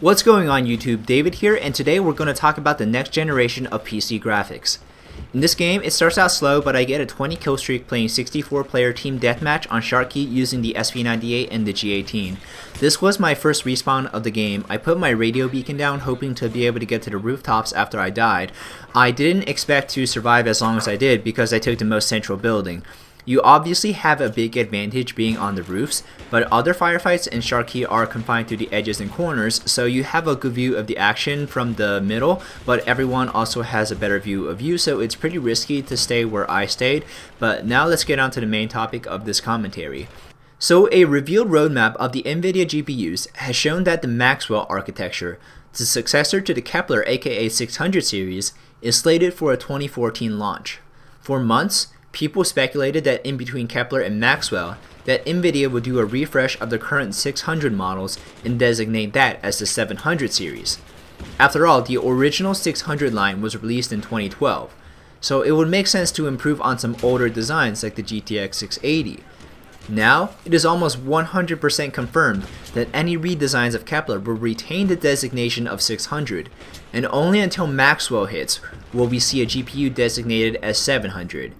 What's going on YouTube? David here, and today we're going to talk about the next generation of PC graphics. In this game, it starts out slow, but I get a 20 kill streak playing 64 player team deathmatch on Sharky using the SV98 and the G18. This was my first respawn of the game. I put my radio beacon down hoping to be able to get to the rooftops after I died. I didn't expect to survive as long as I did because I took the most central building. You obviously have a big advantage being on the roofs, but other firefights in Sharky are confined to the edges and corners, so you have a good view of the action from the middle, but everyone also has a better view of you, so it's pretty risky to stay where I stayed. But now let's get on to the main topic of this commentary. So a revealed roadmap of the Nvidia GPUs has shown that the Maxwell architecture, the successor to the Kepler aka 600 series, is slated for a 2014 launch. For months, people speculated that in between Kepler and Maxwell, that Nvidia would do a refresh of the current 600 models and designate that as the 700 series. After all, the original 600 line was released in 2012, so it would make sense to improve on some older designs like the GTX 680. Now, it is almost 100% confirmed that any redesigns of Kepler will retain the designation of 600, and only until Maxwell hits will we see a GPU designated as 700.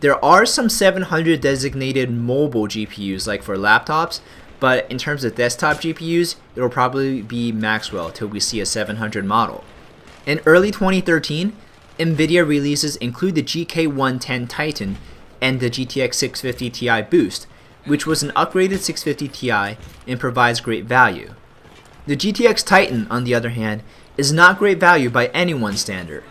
There are some 700 designated mobile GPUs like for laptops, but in terms of desktop GPUs, it will probably be Maxwell till we see a 700 model. In early 2013, Nvidia releases include the GK110 Titan and the GTX 650 Ti Boost, which was an upgraded 650 Ti and provides great value. The GTX Titan, on the other hand, is not great value by anyone's standard.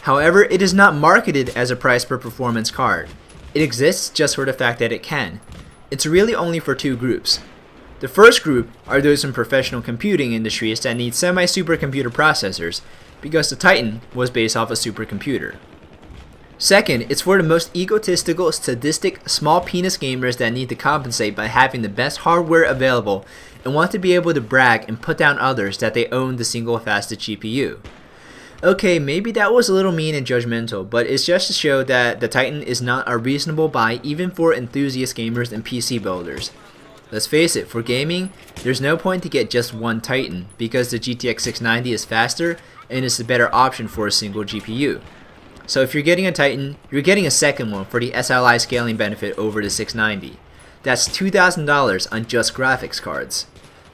However, it is not marketed as a price per performance card. It exists just for the fact that it can. It's really only for two groups. The first group are those in professional computing industries that need semi-supercomputer processors, because the Titan was based off a supercomputer. Second, it's for the most egotistical, sadistic, small penis gamers that need to compensate by having the best hardware available and want to be able to brag and put down others that they own the single fastest GPU. Okay, maybe that was a little mean and judgmental, but it's just to show that the Titan is not a reasonable buy even for enthusiast gamers and PC builders. Let's face it, for gaming, there's no point to get just one Titan, because the GTX 690 is faster and is the better option for a single GPU. So if you're getting a Titan, you're getting a second one for the SLI scaling benefit over the 690. That's $2,000 on just graphics cards.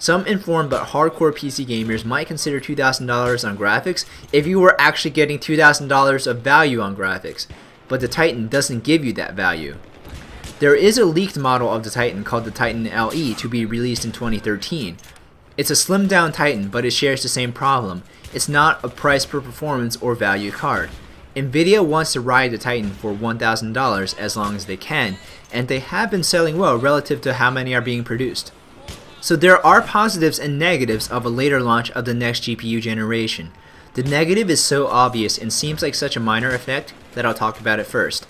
Some informed but hardcore PC gamers might consider $2,000 on graphics if you were actually getting $2,000 of value on graphics, but the Titan doesn't give you that value. There is a leaked model of the Titan called the Titan LE to be released in 2013. It's a slimmed down Titan, but it shares the same problem. It's not a price per performance or value card. Nvidia wants to ride the Titan for $1,000 as long as they can, and they have been selling well relative to how many are being produced. So there are positives and negatives of a later launch of the next GPU generation. The negative is so obvious and seems like such a minor effect that I'll talk about it first.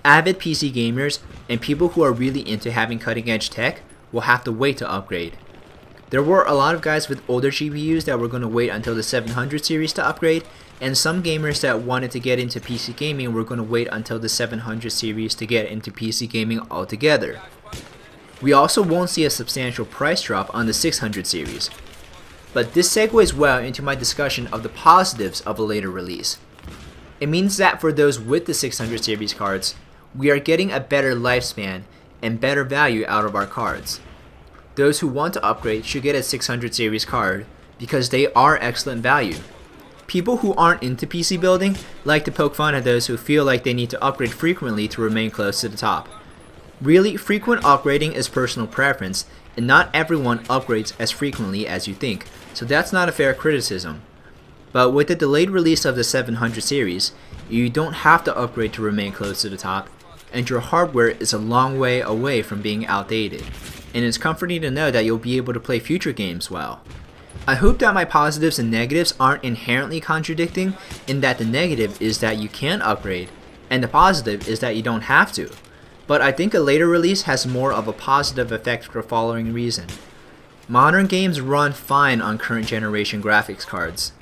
Avid PC gamers and people who are really into having cutting edge tech will have to wait to upgrade. There were a lot of guys with older GPUs that were going to wait until the 700 series to upgrade, and some gamers that wanted to get into PC gaming were going to wait until the 700 series to get into PC gaming altogether. We also won't see a substantial price drop on the 600 series. But this segues well into my discussion of the positives of a later release. It means that for those with the 600 series cards, we are getting a better lifespan and better value out of our cards. Those who want to upgrade should get a 600 series card because they are excellent value. People who aren't into PC building like to poke fun at those who feel like they need to upgrade frequently to remain close to the top. Really, frequent upgrading is personal preference, and not everyone upgrades as frequently as you think, so that's not a fair criticism. But with the delayed release of the 700 series, you don't have to upgrade to remain close to the top, and your hardware is a long way away from being outdated, and it's comforting to know that you'll be able to play future games well. I hope that my positives and negatives aren't inherently contradicting, in that the negative is that you can upgrade, and the positive is that you don't have to. But I think a later release has more of a positive effect for the following reason. Modern games run fine on current generation graphics cards.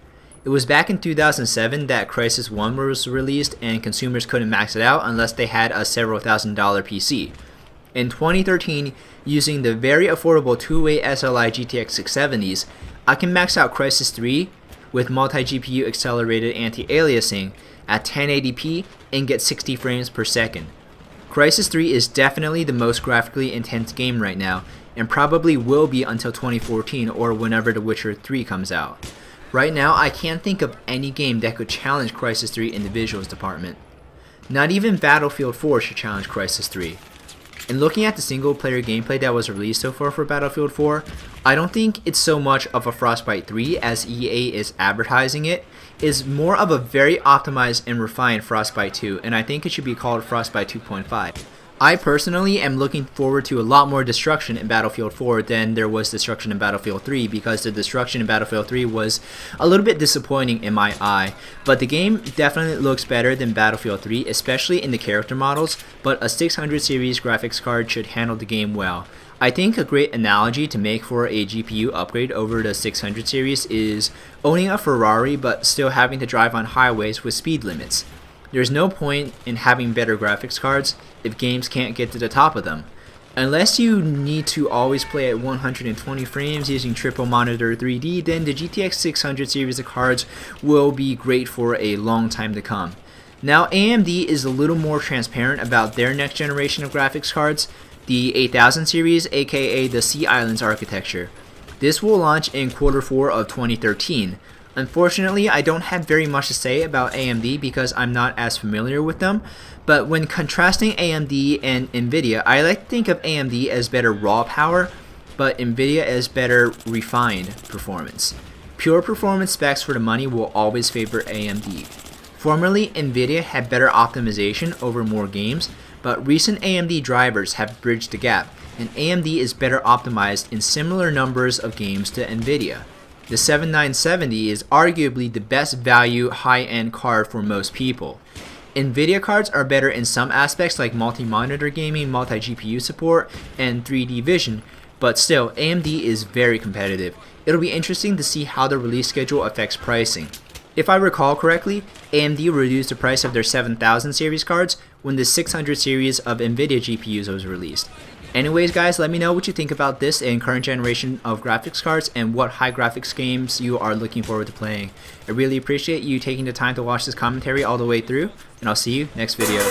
It was back in 2007 that Crysis 1 was released and consumers couldn't max it out unless they had a several $1,000 PC. In 2013, using the very affordable two-way SLI GTX 670s, I can max out Crysis 3 with multi-GPU accelerated anti-aliasing at 1080p and get 60 frames per second. Crysis 3 is definitely the most graphically intense game right now, and probably will be until 2014 or whenever The Witcher 3 comes out. Right now, I can't think of any game that could challenge Crysis 3 in the visuals department. Not even Battlefield 4 should challenge Crysis 3. And looking at the single player gameplay that was released so far for Battlefield 4, I don't think it's so much of a Frostbite 3 as EA is advertising it. It's more of a very optimized and refined Frostbite 2, and I think it should be called Frostbite 2.5. I personally am looking forward to a lot more destruction in Battlefield 4 than there was destruction in Battlefield 3, because the destruction in Battlefield 3 was a little bit disappointing in my eye. But the game definitely looks better than Battlefield 3, especially in the character models, but a 600 series graphics card should handle the game well. I think a great analogy to make for a GPU upgrade over the 600 series is owning a Ferrari but still having to drive on highways with speed limits. There's no point in having better graphics cards if games can't get to the top of them. Unless you need to always play at 120 frames using triple monitor 3D, then the GTX 600 series of cards will be great for a long time to come. Now AMD is a little more transparent about their next generation of graphics cards, the 8000 series, aka the Sea Islands architecture. This will launch in Q4 of 2013. Unfortunately, I don't have very much to say about AMD because I'm not as familiar with them, but when contrasting AMD and Nvidia, I like to think of AMD as better raw power, but Nvidia as better refined performance. Pure performance specs for the money will always favor AMD. Formerly, Nvidia had better optimization over more games, but recent AMD drivers have bridged the gap, and AMD is better optimized in similar numbers of games to Nvidia. The 7970 is arguably the best value high-end card for most people. Nvidia cards are better in some aspects like multi-monitor gaming, multi-GPU support, and 3D vision, but still, AMD is very competitive. It'll be interesting to see how the release schedule affects pricing. If I recall correctly, AMD reduced the price of their 7000 series cards when the 600 series of Nvidia GPUs was released. Anyways guys, let me know what you think about this and current generation of graphics cards and what high graphics games you are looking forward to playing. I really appreciate you taking the time to watch this commentary all the way through, and I'll see you next video.